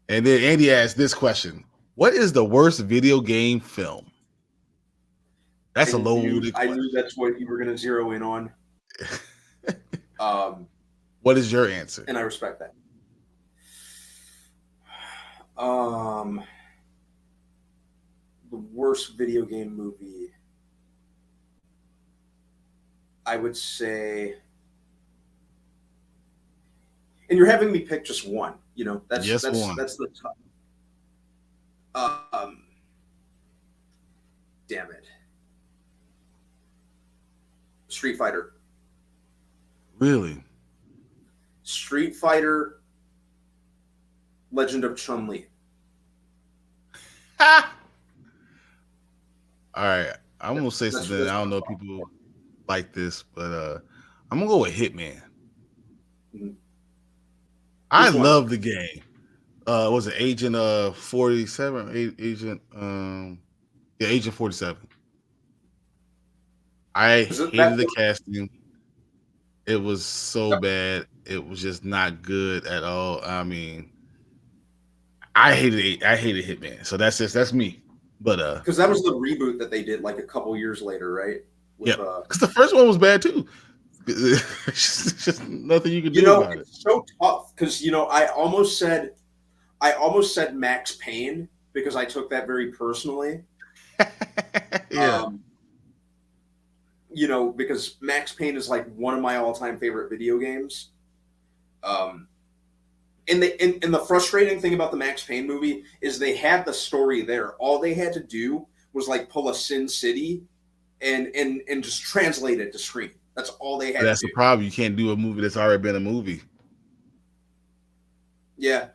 And then Andy asked this question: what is the worst video game film? That's a loaded I question. knew that's what you were going to zero in on. What is your answer? And I respect that. The worst video game movie, I would say, and you're having me pick just one. You know, Yes, one. that's the tough. Um, damn it, Street Fighter. Really? Street Fighter, Legend of Chun Li. All right. I'm gonna say That's something. I don't know if people like this, but I'm gonna go with Hitman. mm-hmm. I Which one? love the game. Was it Agent 47? Agent yeah, Agent 47. I Because that hated the casting. It was so bad. It was just not good at all. I mean, I hated Hitman. So that's me. But because that was the reboot that they did like a couple years later, right? yeah, With because the first one was bad too. It's just nothing you can you do know, about it. it's so tough because I almost said Max Payne because I took that very personally. Yeah, Um, you know, because Max Payne is like one of my all-time favorite video games. Um, and the frustrating thing about the Max Payne movie is they had the story there. All they had to do was like pull a Sin City and just translate it to screen. That's all they but had to that's the do. problem. You can't do a movie that's already been a movie. Yeah.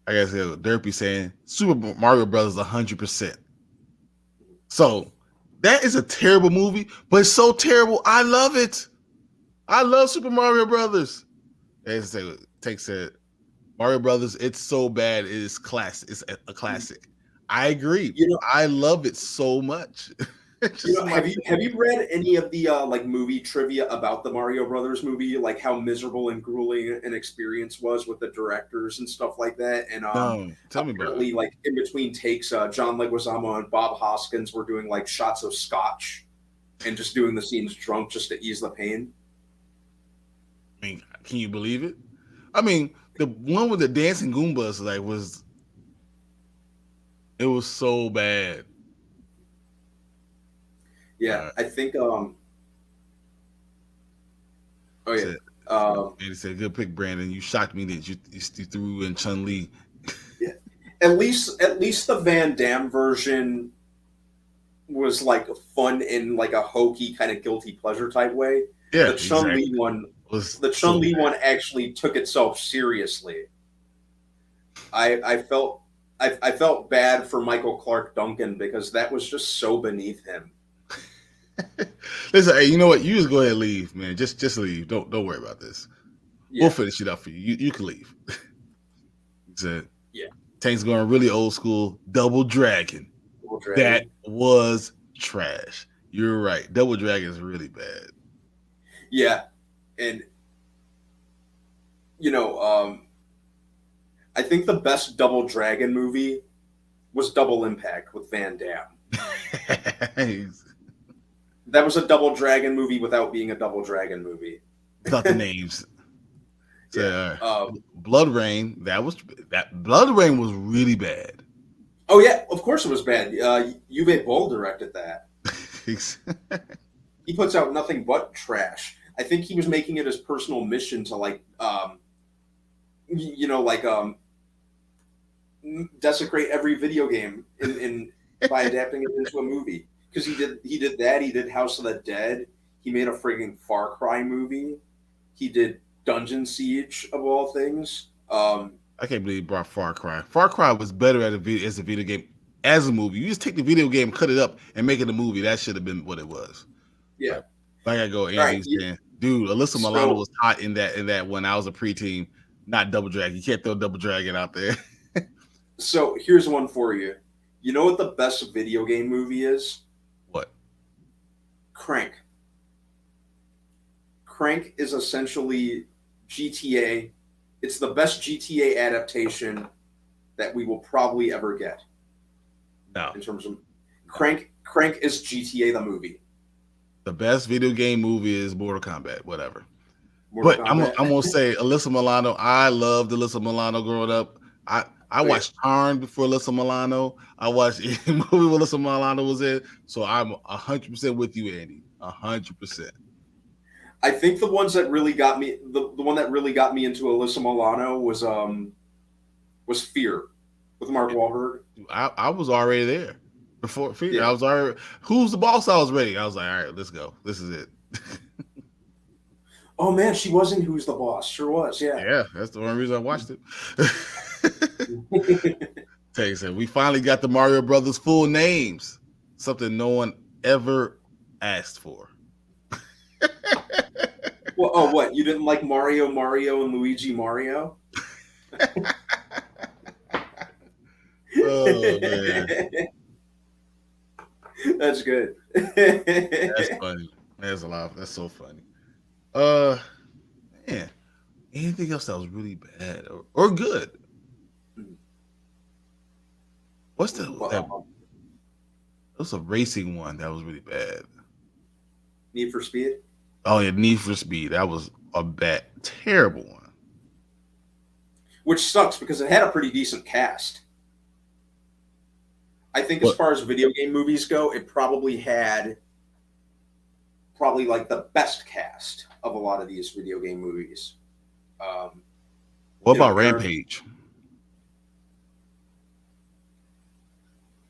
I guess Derpy saying Super Mario Brothers 100%. So that is a terrible movie, but it's so terrible. I love it. I love Super Mario Brothers. Takes it. Mario Brothers. It's so bad. It is classic. It's a classic. I agree. You know, I love it so much. It's just my have favorite. you read any of the like movie trivia about the Mario Brothers movie, like how miserable and grueling an experience was with the directors and stuff like that? And No, tell me about it. apparently, like in between takes, John Leguizamo and Bob Hoskins were doing like shots of scotch and just doing the scenes drunk just to ease the pain. I mean, can you believe it? I mean, the one with the dancing Goombas it was so bad. Yeah, Uh, I think. Oh yeah. said, Um, and he said, "Good pick, Brandon. You shocked me that you threw in Chun Li." yeah. At least the Van Damme version was like fun in like a hokey kind of guilty pleasure type way. Yeah, The Chun Li exactly. one, It was the so Chun Li bad. one actually took itself seriously. I felt I felt bad for Michael Clark Duncan because that was just so beneath him. Listen, hey, you know what? You just go ahead and leave, man. Just leave. Don't worry about this. We'll Yeah, finish it up for you. You can leave. He said, yeah. Tank's going really old school. Double Dragon. Double That Dragon. was trash. You're right. Double Dragon is really bad. Yeah, and you know, I think the best Double Dragon movie was Double Impact with Van Damme. That was a Double Dragon movie without being a Double Dragon movie. Without the names. So, Yeah. Blood Rain. That Blood Rain was really bad. Oh yeah, of course it was bad. Uwe Boll directed that. He puts out nothing but trash. I think he was making it his personal mission to like, like desecrate every video game in by adapting it into a movie. Because he did that. He did House of the Dead. He made a frigging Far Cry movie. He did Dungeon Siege of all things. I can't believe he brought Far Cry. Far Cry was better as a video game as a movie. You just take the video game, cut it up, and make it a movie. That should have been what it was. Yeah. But I gotta go. All right. Andy's saying, dude, Alyssa Milano So was hot in that when I was a preteen. Not Double Dragon. You can't throw Double Dragon out there. so here's one for you. You know what the best video game movie is? What? Crank. Crank is essentially GTA. It's the best GTA adaptation that we will probably ever get. No. In terms of Crank is GTA the movie. The best video game movie is Mortal Kombat, whatever. Mortal But Kombat. I'm gonna say Alyssa Milano. I loved Alyssa Milano growing up. I watched Charmed before Alyssa Milano. I watched a movie where Alyssa Milano was in. So I'm 100% with you, Andy. 100%. I think the ones that really got me, the one that really got me into Alyssa Milano was Fear with Mark Wahlberg. I was already there before Fear. Yeah. I was already. Who's the boss? I was ready. I was like, all right, let's go. This is it. Oh man, she was in Who's the Boss? Sure was. Yeah. Yeah, that's the only reason I watched it. Tell you something, we finally got the Mario Brothers full names. Something no one ever asked for. Well, oh, what? You didn't like Mario, and Luigi Mario? Oh man, that's good. that's funny. That's a lot. That's so funny. Man, anything else that was really bad or good? What's that? What's a racing one that was really bad? Need for Speed? Oh yeah, Need for Speed. That was a bad, terrible one. Which sucks because it had a pretty decent cast. I think as far as video game movies go, it probably had like the best cast of a lot of these video game movies. What about Rampage?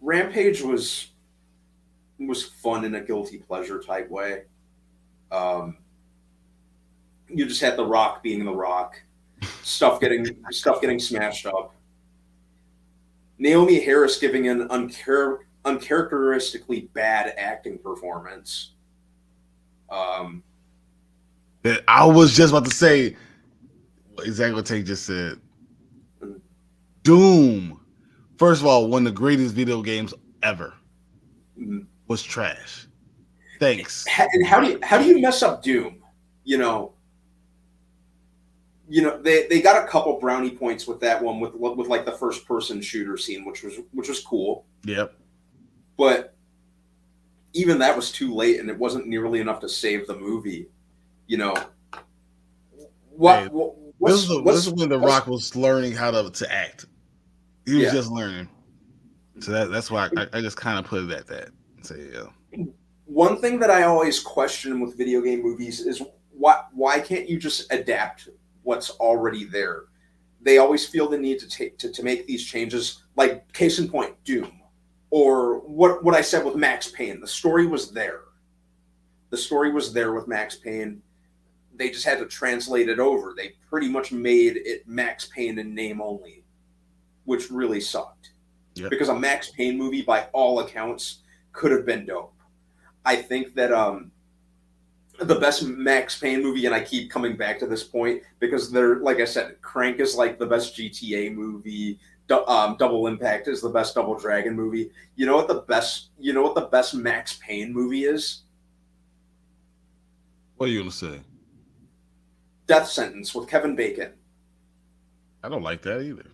Rampage was fun in a guilty pleasure type way. You just had The Rock being The Rock, stuff getting smashed up. Naomi Harris giving an uncharacteristically bad acting performance. I was just about to say exactly what Tate just said. Doom, first of all, one of the greatest video games ever, was trash. Thanks. And how do you mess up Doom? You know, they got a couple brownie points with that one with like the first person shooter scene, which was cool. Yep. But even that was too late, and it wasn't nearly enough to save the movie. You know, this is when The Rock was learning how to act. He was just learning. So that's why I just kind of put it at that. Say yeah. One thing that I always question with video game movies is why can't you just adapt what's already there? They always feel the need to make these changes. Like case in point, Doom, or what I said with Max Payne. The story was there. The story was there with Max Payne. They just had to translate it over. They pretty much made it Max Payne in name only, which really sucked. Yep. Because a Max Payne movie, by all accounts, could have been dope. I think that the best Max Payne movie, and I keep coming back to this point because they're, like I said, Crank is like the best GTA movie. Double Impact is the best Double Dragon movie. You know what the best Max Payne movie is? What are you gonna say? Death Sentence with Kevin Bacon. I don't like that either.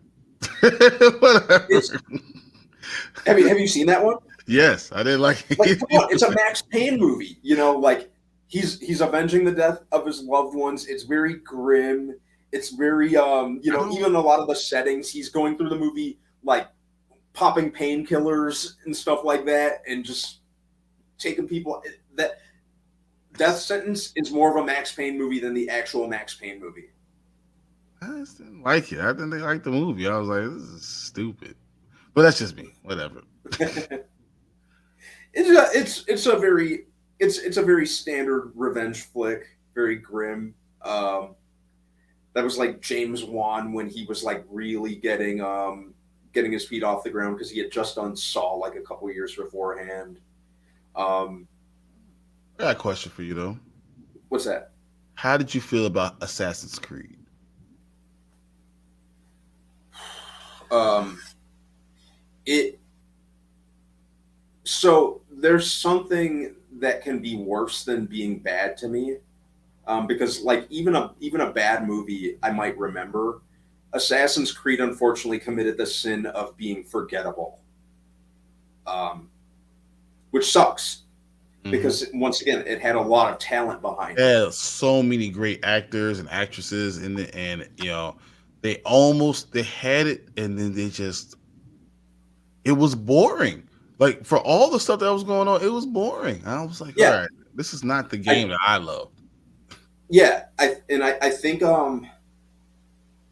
Have you seen that one? Yes, I didn't like it. Like, come on, it's a Max Payne movie. You know, like he's avenging the death of his loved ones. It's very grim. It's very even a lot of the settings. He's going through the movie like popping painkillers and stuff like that, and just taking people. That Death Sentence is more of a Max Payne movie than the actual Max Payne movie. I just didn't like it. I didn't like the movie. I was like, this is stupid. But that's just me. Whatever. It's a very standard revenge flick, very grim. That was like James Wan when he was like really getting his feet off the ground because he had just done Saw like a couple years beforehand. I got a question for you though. What's that? How did you feel about Assassin's Creed? So there's something that can be worse than being bad to me, because like even a bad movie I might remember, Assassin's Creed unfortunately committed the sin of being forgettable, which sucks because once again it had a lot of talent behind it. Yeah, so many great actors and actresses in it, and they had it, and then it was boring. Like for all the stuff that was going on, it was boring. I was like, all Yeah, right, this is not the I game that I loved. yeah, I think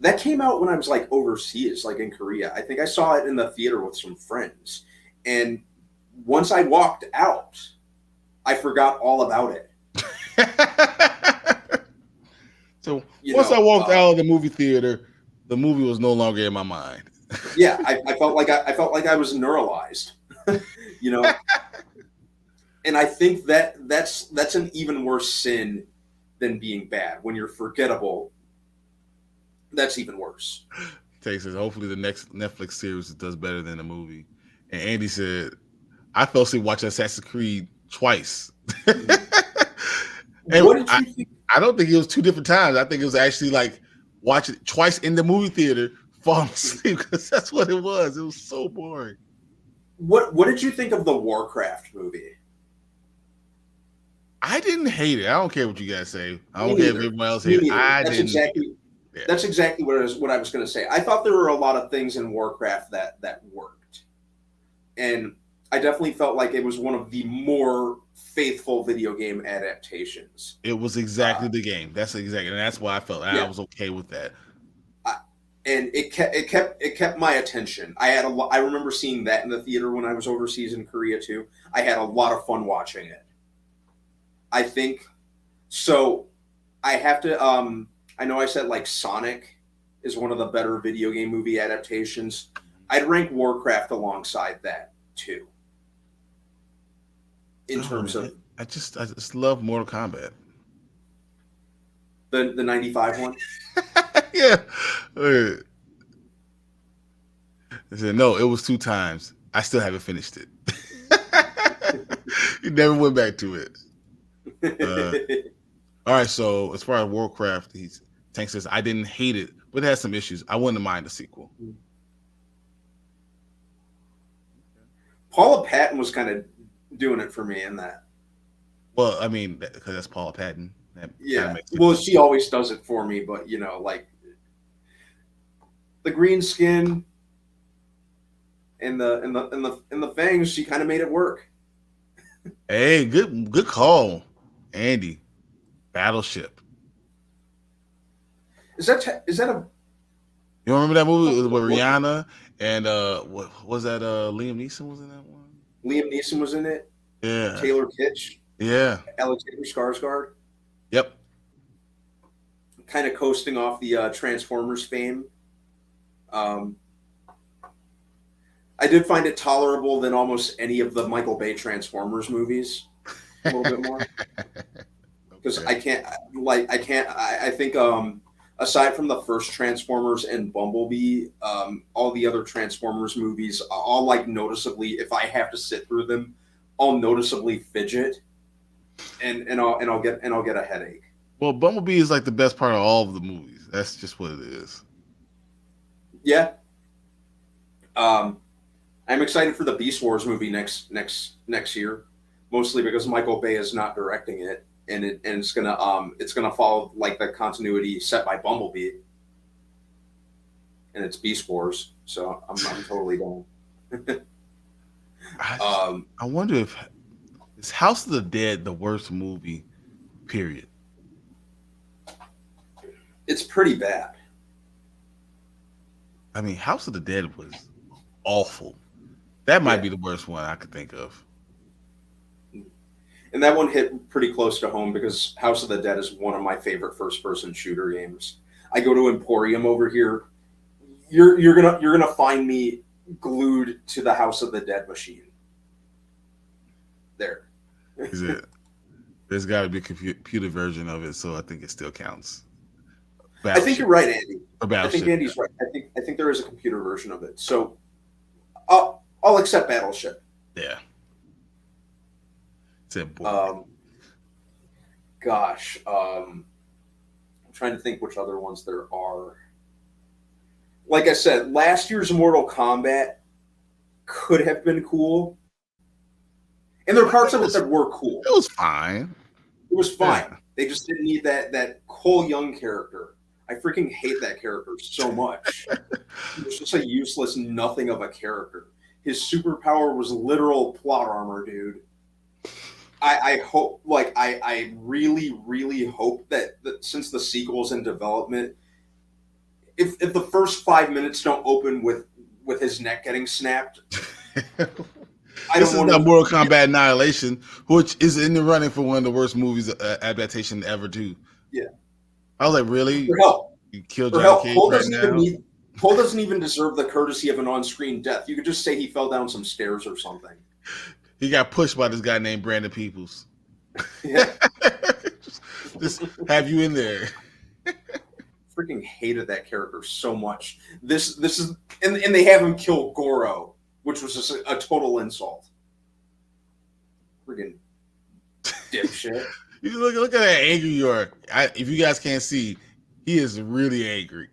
that came out when I was like overseas, like in Korea. I think I saw it in the theater with some friends, and once I walked out, I forgot all about it. So You once I know, walked out of the movie theater, the movie was no longer in my mind. yeah, I felt like I felt like I was neuralized, you know, and I think that's an even worse sin than being bad. When you're forgettable, that's even worse. Takes us. Hopefully, the next Netflix series does better than the movie. And Andy said, "I fell asleep watching Assassin's Creed twice." And What did you think? I don't think it was two different times. I think it was actually like watching it twice in the movie theater, falling asleep because that's what it was. It was so boring. What did you think of the Warcraft movie? I didn't hate it. I don't care what you guys say. I Me don't care if neither. everyone else Me hated it. neither. I didn't hate it. Yeah. That's exactly what I was going to say. I thought there were a lot of things in Warcraft that worked, and I definitely felt like it was one of the more faithful video game adaptations. It was exactly the game. And that's why I felt I Yeah, was okay with that. and it kept my attention. I remember seeing that in the theater when I was overseas in Korea too. I had a lot of fun watching it. I think so. I have to. I know I said like Sonic is one of the better video game movie adaptations. I'd rank Warcraft alongside that too. In Oh, terms of I just love Mortal Kombat. the 95 one. Yeah. I said, no, it was two times. I still haven't finished it. He never went back to it. All right, so as far as Warcraft, Tank says, I didn't hate it, but it has some issues. I wouldn't mind a sequel. Paula Patton was kind of doing it for me in that. Well, I mean, because that's Paula Patton. That Yeah. makes it. Well, she always does it for me, but like the green skin and the fangs, she kind of made it work. Hey, good call, Andy. Battleship. Is that a You remember that movie with Rihanna and what was that? Liam Neeson was in that one. Liam Neeson was in it? Yeah. Taylor Kitsch, Yeah. Alexander Skarsgård, Yep. kind of coasting off the Transformers fame. I did find it tolerable than almost any of the Michael Bay Transformers movies, a little bit more. Because I think aside from the first Transformers and Bumblebee, all the other Transformers movies, I'll like noticeably, if I have to sit through them, I'll noticeably fidget, and I'll get a headache. Well, Bumblebee is like the best part of all of the movies. That's just what it is. Yeah. I'm excited for the Beast Wars movie next year, mostly because Michael Bay is not directing it, and it's gonna follow like the continuity set by Bumblebee, and it's Beast Wars, so I'm totally down. I wonder if is House of the Dead the worst movie, period. It's pretty bad. I mean, House of the Dead was awful. That might Yeah. be the worst one I could think of. And that one hit pretty close to home because House of the Dead is one of my favorite first-person shooter games. I go to Emporium over here. You're gonna find me glued to the House of the Dead machine. There. Is it? There's got to be a computer version of it, so I think it still counts. I think you're right, Andy. I think Battleship. Andy's right. I think there is a computer version of it. So I'll accept Battleship. Yeah. It's a Gosh, I'm trying to think which other ones there are. like I said, last year's Mortal Kombat could have been cool, and there are parts of it that were cool. It was fine. It was fine. Yeah. They just didn't need that Cole Young character. I freaking hate that character so much. He was just a useless nothing of a character. His superpower was literal plot armor, dude. I hope, like, I really, really hope that since the sequel's in development, if the first 5 minutes don't open with his neck getting snapped, This is not Mortal Kombat Annihilation, which is in the running for one of the worst movies adaptation ever too. Yeah. I was like, really? For help. You killed Johnny Cage Cole right now? Cole doesn't even deserve the courtesy of an on-screen death. You could just say he fell down some stairs or something. He got pushed by this guy named Brandon Peoples. Yeah. just have you in there. Freaking hated that character so much. This is and they have him kill Goro, which was just a total insult. Freaking dipshit. You look at how angry you are. If you guys can't see, he is really angry.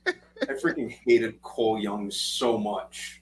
I freaking hated Cole Young so much.